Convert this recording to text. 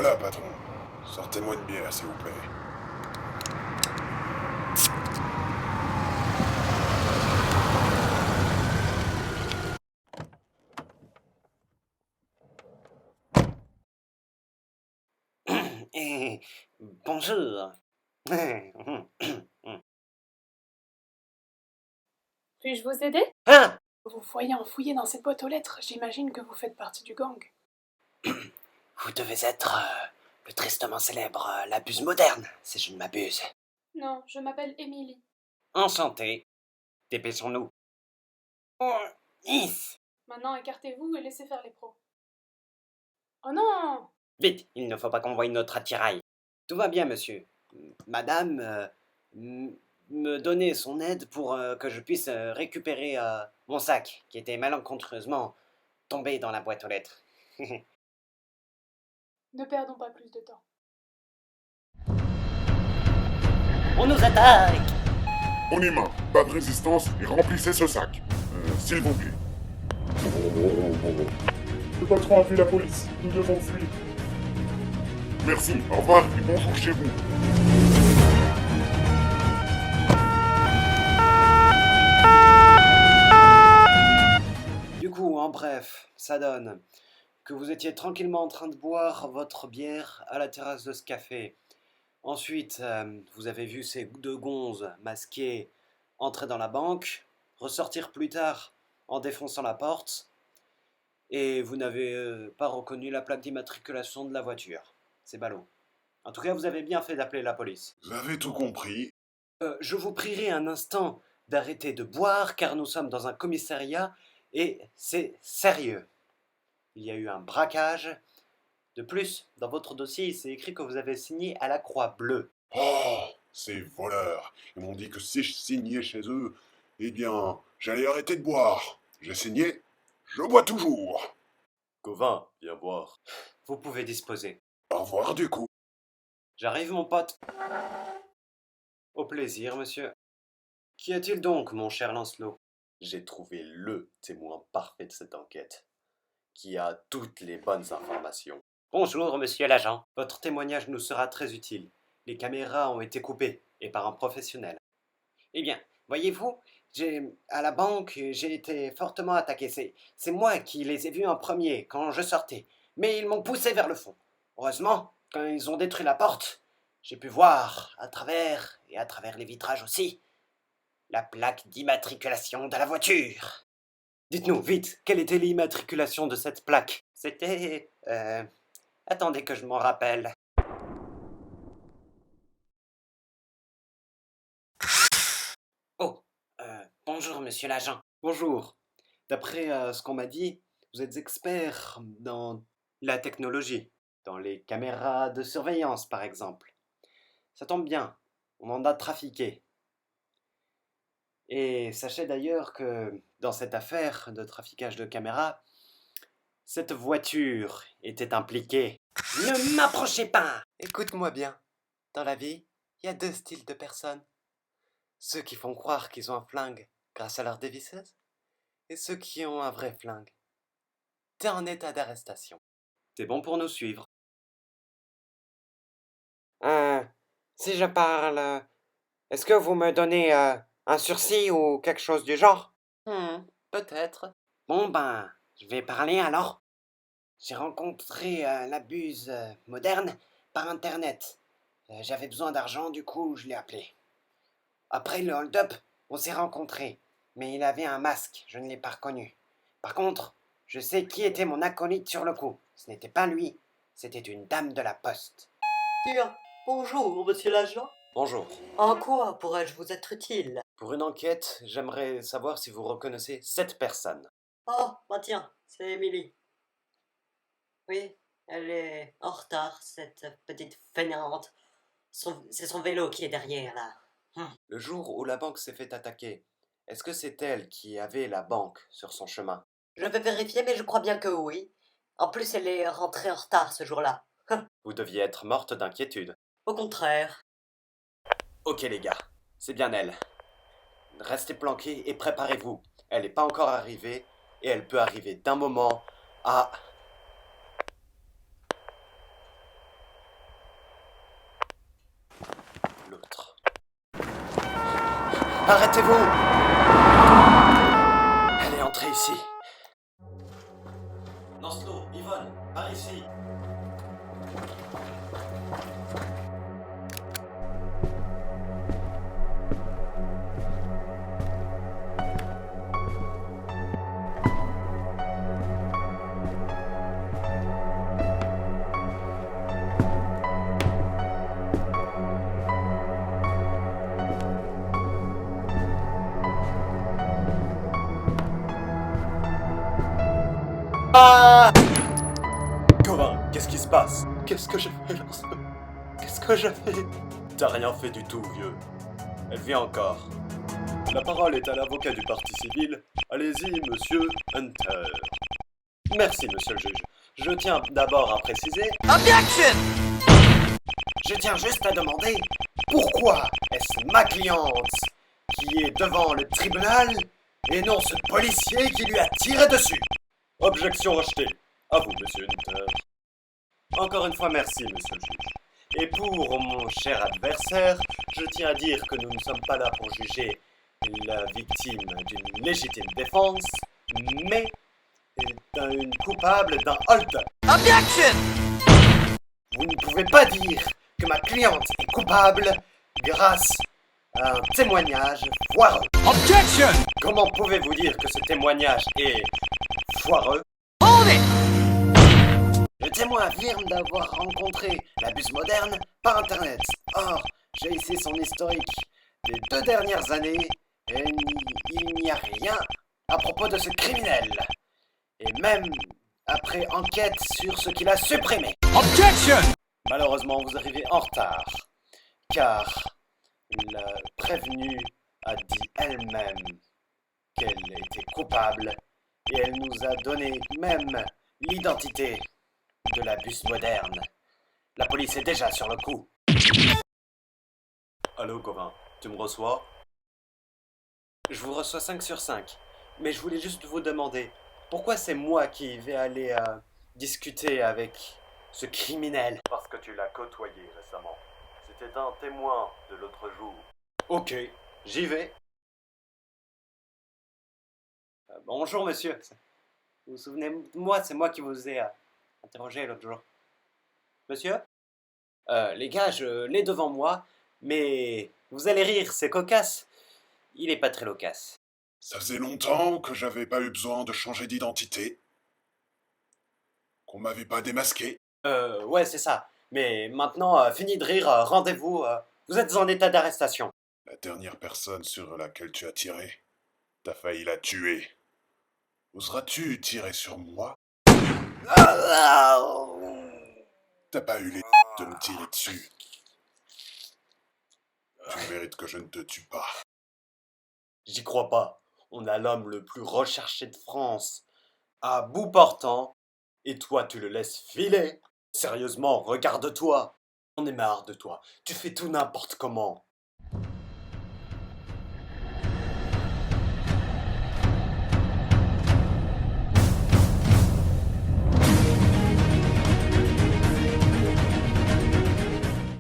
Voilà, patron. Sortez-moi une bière, s'il vous plaît. Eh, bonjour. Puis-je vous aider? Ah! Vous voyez fouiller dans cette boîte aux lettres, j'imagine que vous faites partie du gang. Vous devez être le tristement célèbre la buse moderne, si je ne m'abuse. Non, je m'appelle Émilie. Enchanté. Dépêchons-nous. Oh, is. Maintenant, écartez-vous et laissez faire les pros. Oh non! Vite, il ne faut pas qu'on voie notre attirail. Tout va bien, monsieur. Madame me donnait son aide pour que je puisse récupérer mon sac, qui était malencontreusement tombé dans la boîte aux lettres. Ne perdons pas plus de temps. On nous attaque! On y main, pas de résistance et remplissez ce sac. S'il vous plaît. Le patron a vu la police. Nous devons fuir. Merci, au revoir et bonjour chez vous. Du coup, en bref, ça donne que vous étiez tranquillement en train de boire votre bière à la terrasse de ce café. Ensuite, vous avez vu ces deux gonzes masquées entrer dans la banque, ressortir plus tard en défonçant la porte, et vous n'avez pas reconnu la plaque d'immatriculation de la voiture. C'est ballot. En tout cas, vous avez bien fait d'appeler la police. Vous avez tout compris. Je vous prierai un instant d'arrêter de boire, car nous sommes dans un commissariat, et c'est sérieux. Il y a eu un braquage. De plus, dans votre dossier, c'est écrit que vous avez signé à la Croix Bleue. Oh, ces voleurs. Ils m'ont dit que si je signais chez eux, eh bien, j'allais arrêter de boire. J'ai signé, je bois toujours. Gauvin, viens boire. Vous pouvez disposer. Au revoir du coup. J'arrive, mon pote. Au plaisir, monsieur. Qu'y a-t-il donc, mon cher Lancelot? J'ai trouvé le témoin parfait de cette enquête, qui a toutes les bonnes informations. Bonjour, monsieur l'agent. Votre témoignage nous sera très utile. Les caméras ont été coupées, et par un professionnel. Eh bien, voyez-vous, à la banque, j'ai été fortement attaqué. C'est moi qui les ai vus en premier quand je sortais. Mais ils m'ont poussé vers le fond. Heureusement, quand ils ont détruit la porte, j'ai pu voir à travers, et à travers les vitrages aussi, la plaque d'immatriculation de la voiture. Dites-nous, vite, quelle était l'immatriculation de cette plaque? C'était... Attendez que je m'en rappelle. Oh, bonjour, monsieur l'agent. Bonjour. D'après ce qu'on m'a dit, vous êtes expert dans la technologie, dans les caméras de surveillance, par exemple. Ça tombe bien, on en a trafiqué. Et sachez d'ailleurs que dans cette affaire de traficage de caméras, cette voiture était impliquée. Ne m'approchez pas! Écoute-moi bien. Dans la vie, il y a deux styles de personnes. Ceux qui font croire qu'ils ont un flingue grâce à leur dévisseuse, et ceux qui ont un vrai flingue. T'es en état d'arrestation. T'es bon pour nous suivre. Si je parle, est-ce que vous me donnez un sursis ou quelque chose du genre? Peut-être. Bon ben, je vais parler alors. J'ai rencontré la buse moderne par internet. J'avais besoin d'argent, du coup je l'ai appelé. Après le hold-up, on s'est rencontrés, mais il avait un masque, je ne l'ai pas reconnu. Par contre, je sais qui était mon acolyte sur le coup. Ce n'était pas lui, c'était une dame de la poste. Bien, bonjour, monsieur l'agent. Bonjour. En quoi pourrais-je vous être utile? Pour une enquête, j'aimerais savoir si vous reconnaissez cette personne. Oh, bah tiens, c'est Émilie. Oui, elle est en retard, cette petite fainéante. C'est son vélo qui est derrière, là. Le jour où la banque s'est fait attaquer, est-ce que c'est elle qui avait la banque sur son chemin? Je vais vérifier, mais je crois bien que oui. En plus, elle est rentrée en retard ce jour-là. Vous deviez être morte d'inquiétude. Au contraire. Ok les gars, c'est bien elle. Restez planqués et préparez-vous. Elle n'est pas encore arrivée et elle peut arriver d'un moment à... Arrêtez-vous! Elle est entrée ici. Lancelot, Yvonne, par ici. Ah! Corin, qu'est-ce qui se passe? Qu'est-ce que j'ai fait, Lancelot? Qu'est-ce que j'ai fait? T'as rien fait du tout, vieux. Elle vient encore. La parole est à l'avocat du parti civil. Allez-y, monsieur Hunter. Merci, monsieur le juge. Je tiens d'abord à préciser... Objection! Je tiens juste à demander pourquoi est-ce ma cliente qui est devant le tribunal et non ce policier qui lui a tiré dessus? Objection rejetée. À vous, monsieur Hunter. Encore une fois, merci, monsieur le juge. Et pour mon cher adversaire, je tiens à dire que nous ne sommes pas là pour juger la victime d'une légitime défense, mais une coupable d'un hold-up. Objection! Vous ne pouvez pas dire que ma cliente est coupable grâce à un témoignage foireux. Objection! Comment pouvez-vous dire que ce témoignage est foireux? Le témoin affirme d'avoir rencontré la bus moderne par Internet. Or, j'ai ici son historique des 2 dernières années et il n'y a rien à propos de ce criminel. Et même après enquête sur ce qu'il a supprimé. Objection! Malheureusement, vous arrivez en retard, car la prévenue a dit elle-même qu'elle était coupable et elle nous a donné même l'identité de la bus moderne. La police est déjà sur le coup. Allô, Corin, tu me reçois? Je vous reçois 5 sur 5, mais je voulais juste vous demander, pourquoi c'est moi qui vais aller discuter avec ce criminel? Parce que tu l'as côtoyé récemment. C'était un témoin de l'autre jour. Ok, j'y vais. Bonjour, monsieur. Vous vous souvenez de moi? C'est moi qui vous ai interrogé l'autre jour. Monsieur? Les gars, je l'ai devant moi, mais vous allez rire, c'est cocasse. Il est pas très loquace. Ça faisait longtemps que j'avais pas eu besoin de changer d'identité. Qu'on m'avait pas démasqué. Ouais, c'est ça. Mais maintenant, fini de rire, rendez-vous. Vous êtes en état d'arrestation. La dernière personne sur laquelle tu as tiré, t'as failli la tuer. Oseras-tu tirer sur moi? T'as pas eu les de me tirer dessus. Tu mérites que je ne te tue pas. J'y crois pas. On a l'homme le plus recherché de France, à bout portant, et toi tu le laisses filer. Sérieusement, regarde-toi. On est marre de toi. Tu fais tout n'importe comment.